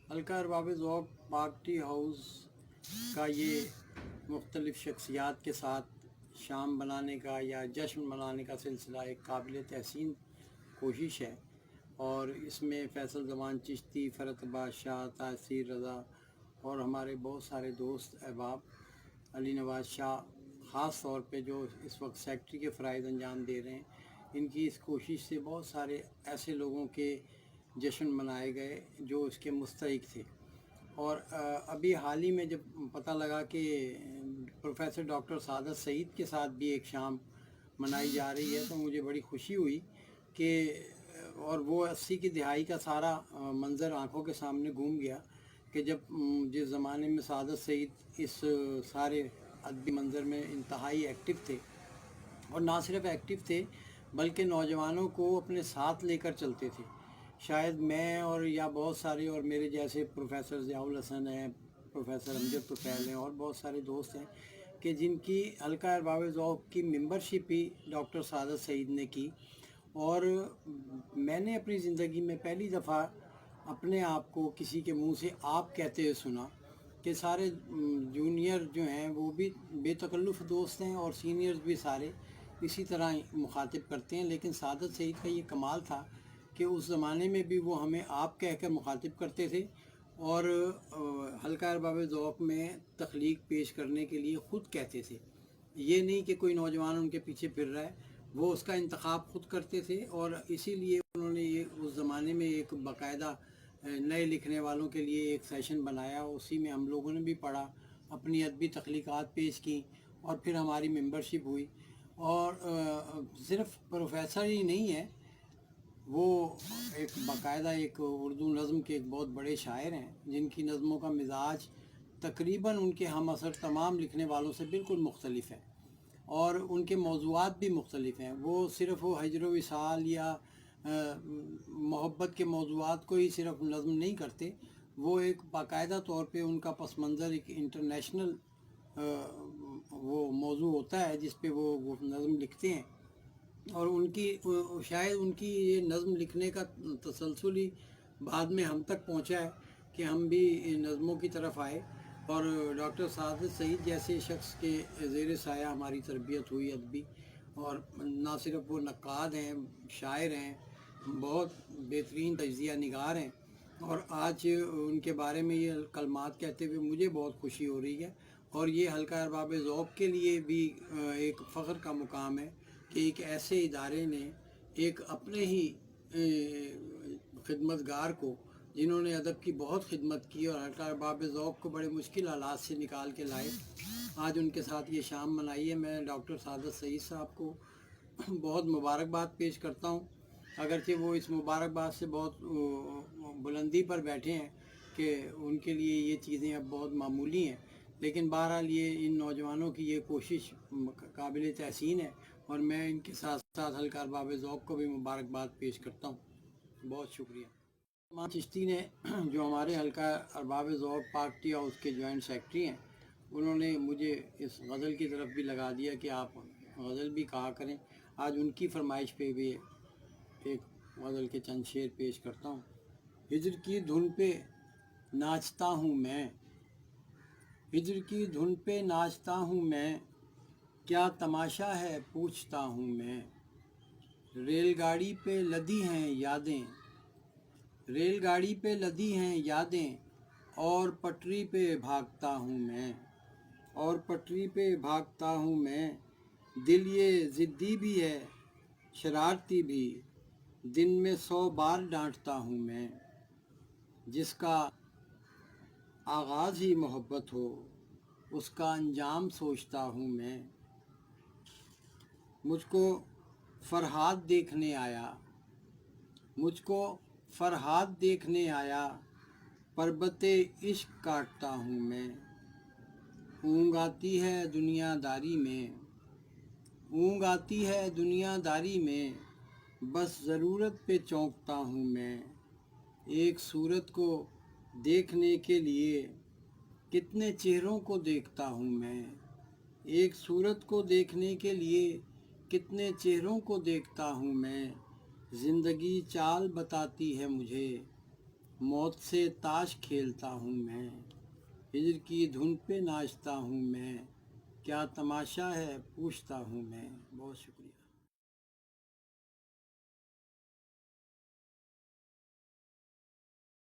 हल्का Arbab ज़ौक़ party house का ये मुख्तलिफ़ शख्सियात के साथ शाम बनाने का या जश्न मनाने का सिलसिला एक काबिल तहसीन कोशिश है। और इसमें फ़ैसल ज़मान चिश्ती, फ़रत बादशाह, तासीर रज़ा और हमारे बहुत सारे दोस्त अहबाब, अली नवाज़ शाह ख़ास तौर पे जो इस वक्त सेक्रेटरी के फ़राइज़ अंजाम दे रहे हैं, इनकी इस कोशिश से बहुत सारे ऐसे लोगों के जश्न मनाए गए जो इसके मुस्तहिक थे। और अभी हाल ही में जब पता लगा कि प्रोफेसर डॉक्टर सादत सईद के साथ भी एक शाम मनाई जा रही है, तो मुझे बड़ी खुशी हुई कि और वो 80 की दिहाई का सारा मंज़र आंखों के सामने घूम गया कि जब जिस ज़माने में सादत सईद इस सारे अदबी मंज़र में इंतहाई एक्टिव थे, और ना सिर्फ एक्टिव थे बल्कि नौजवानों को अपने साथ लेकर चलते थे। शायद मैं और या बहुत सारे और मेरे जैसे प्रोफेसर ज़ियाउल हसन हैं, प्रोफेसर अमजद तुफ़ैल हैं और बहुत सारे दोस्त हैं कि जिनकी हल्का अरबाब ज़ौक़ की मेंबरशिप ही डॉक्टर सादत सईद ने की। और मैंने अपनी ज़िंदगी में पहली दफ़ा अपने आप को किसी के मुंह से आप कहते हुए सुना कि सारे जूनियर जो हैं वो भी बेतकल्लुफ़ दोस्त हैं और सीनियर्स भी सारे इसी तरह मुखातिब करते हैं। लेकिन सादत सईद का ये कमाल था कि उस ज़माने में भी वो हमें आप कहकर मुखातिब करते थे और हल्का अरबाब ज़ौक़ में तख्लीक पेश करने के लिए ख़ुद कहते थे। ये नहीं कि कोई नौजवान उनके पीछे फिर रहा है, वो उसका इंतखाब ख़ुद करते थे। और इसीलिए उन्होंने ये उस ज़माने में एक बाकायदा नए लिखने वालों के लिए एक सेशन बनाया, उसी में हम लोगों ने भी पढ़ा, अपनी अदबी तख्लीक़ात पेश की और फिर हमारी मेंबरशिप हुई। और सिर्फ़ प्रोफेसर ही नहीं है, वो एक बाकायदा एक उर्दू नज़म के एक बहुत बड़े शायर हैं जिनकी नज़मों का मिजाज तकरीबन उनके हम असर तमाम लिखने वालों से बिल्कुल मुख्तलिफ़ है और उनके मौज़ूआत भी मुख्तलिफ़ हैं। वो सिर्फ़ वो हिज्र व विसाल या मोहब्बत के मौज़ूआत को ही सिर्फ नज़म नहीं करते, वो एक बाकायदा तौर पे उनका पस मंज़र एक इंटरनेशनल वो मौजू होता है जिस पे वो नज़म लिखते हैं। और उनकी शायद उनकी ये नज़म लिखने का तसलसल ही बाद में हम तक पहुंचा है कि हम भी नज़मों की तरफ आए। और डॉक्टर सादत सईद जैसे शख्स के ज़ेर साया हमारी तरबियत हुई अदबी। और ना सिर्फ वो नक्काद हैं, शायर हैं, बहुत बेहतरीन तज्ज़िया निगार हैं। और आज उनके बारे में ये कलमात कहते हुए मुझे बहुत खुशी हो रही है। और ये हल्का अरबाब ज़ौक़ के लिए भी एक फ़ख्र का मुकाम है कि एक ऐसे इदारे ने एक अपने ही खिदमतगार को, जिन्होंने अदब की बहुत खिदमत की और हल्का अरबाब ज़ौक़ को बड़े मुश्किल हालात से निकाल के लाए, आज उनके साथ ये शाम मनाई है। मैं डॉक्टर सादत सईद साहब को बहुत मुबारकबाद पेश करता हूँ, अगरचे वो इस मुबारकबाद से बहुत बुलंदी पर बैठे हैं कि उनके लिए ये चीज़ें अब बहुत मामूली हैं। लेकिन बहरहाल ये इन नौजवानों की ये कोशिश काबिल तहसीन है और मैं इनके साथ साथ हल्का अरबाब ज़ौक़ को भी मुबारकबाद पेश करता हूँ। बहुत शुक्रिया। ज़मान चिश्ती ने जो हमारे हल्का अरबाब ज़ौक़ पार्टी हाउस के जॉइंट सेक्रेटरी हैं, उन्होंने मुझे इस गज़ल की तरफ भी लगा दिया कि आप गज़ल भी कहा करें। आज उनकी फरमाइश पे भी एक गज़ल के चंद शेर पेश करता हूँ। हिज्र की धुन पे नाचता हूँ मैं, हिज्र की धुन पे नाचता हूँ मैं, क्या तमाशा है पूछता हूँ मैं। रेलगाड़ी पे लदी हैं यादें, रेलगाड़ी पे लदी हैं यादें, और पटरी पे भागता हूँ मैं, और पटरी पे भागता हूँ मैं। दिल ये ज़िद्दी भी है शरारती भी, दिन में 100 बार डांटता हूँ मैं। जिसका आगाज़ ही मोहब्बत हो उसका अंजाम सोचता हूँ मैं। मुझको फरहाद देखने आया, मुझको फरहाद देखने आया, पर्बते इश्क काटता हूँ मैं। ऊँग आती है दुनियादारी में, ऊँग आती है दुनियादारी में, बस ज़रूरत पे चौंकता हूँ मैं। एक सूरत को देखने के लिए कितने चेहरों को देखता हूँ मैं, एक सूरत को देखने के लिए कितने चेहरों को देखता हूँ मैं। ज़िंदगी चाल बताती है मुझे, موت سے تاش کھیلتا ہوں میں، ہجر کی دھن پہ ناچتا ہوں میں، کیا تماشا ہے پوچھتا ہوں میں۔ بہت شکریہ۔